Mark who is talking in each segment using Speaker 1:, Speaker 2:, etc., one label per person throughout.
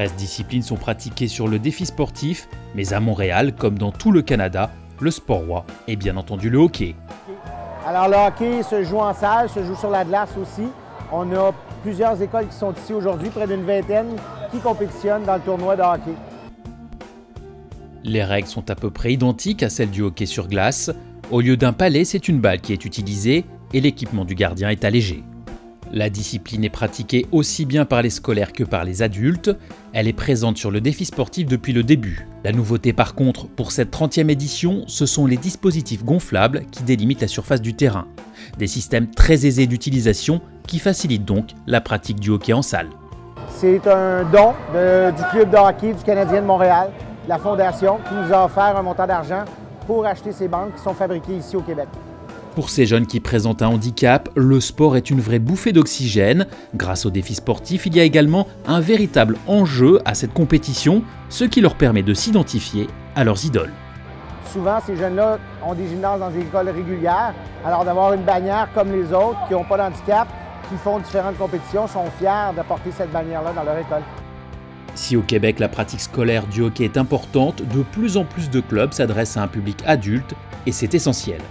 Speaker 1: 13 disciplines sont pratiquées sur le défi sportif, mais à Montréal, comme dans tout le Canada, le sport roi est bien entendu le hockey.
Speaker 2: Alors le hockey se joue en salle, se joue sur la glace aussi. On a plusieurs écoles qui sont ici aujourd'hui, près d'une vingtaine, qui compétitionnent dans le tournoi de hockey.
Speaker 1: Les règles sont à peu près identiques à celles du hockey sur glace. Au lieu d'un palet, c'est une balle qui est utilisée et l'équipement du gardien est allégé. La discipline est pratiquée aussi bien par les scolaires que par les adultes. Elle est présente sur le défi sportif depuis le début. La nouveauté par contre, pour cette 30e édition, ce sont les dispositifs gonflables qui délimitent la surface du terrain. Des systèmes très aisés d'utilisation qui facilitent donc la pratique du hockey en salle.
Speaker 2: C'est un don du club de hockey du Canadien de Montréal, la Fondation, qui nous a offert un montant d'argent pour acheter ces bancs qui sont fabriquées ici au Québec.
Speaker 1: Pour ces jeunes qui présentent un handicap, le sport est une vraie bouffée d'oxygène. Grâce au défi sportif, il y a également un véritable enjeu à cette compétition, ce qui leur permet de s'identifier à leurs idoles.
Speaker 2: Souvent, ces jeunes-là ont des gymnases dans des écoles régulières, alors d'avoir une bannière comme les autres, qui n'ont pas d'handicap, qui font différentes compétitions, sont fiers de porter cette bannière-là dans leur école.
Speaker 1: Si au Québec la pratique scolaire du hockey est importante, de plus en plus de clubs s'adressent à un public adulte et c'est essentiel.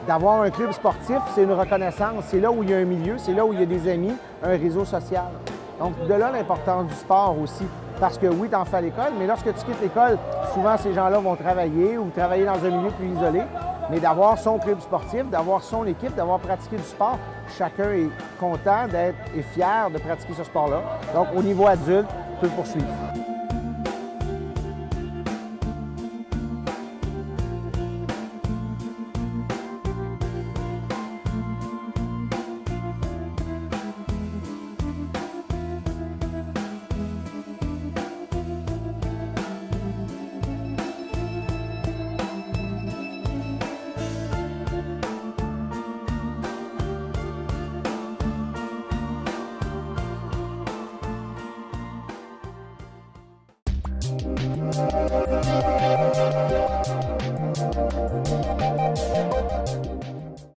Speaker 2: D'avoir un club sportif, c'est une reconnaissance. C'est là où il y a un milieu, c'est là où il y a des amis, un réseau social. Donc de là l'importance du sport aussi. Parce que oui, tu en fais à l'école, mais lorsque tu quittes l'école, souvent ces gens-là vont travailler ou travailler dans un milieu plus isolé. Mais d'avoir son club sportif, d'avoir son équipe, d'avoir pratiqué du sport, chacun est content d'être et fier de pratiquer ce sport-là. Donc au niveau adulte, peut le poursuivre.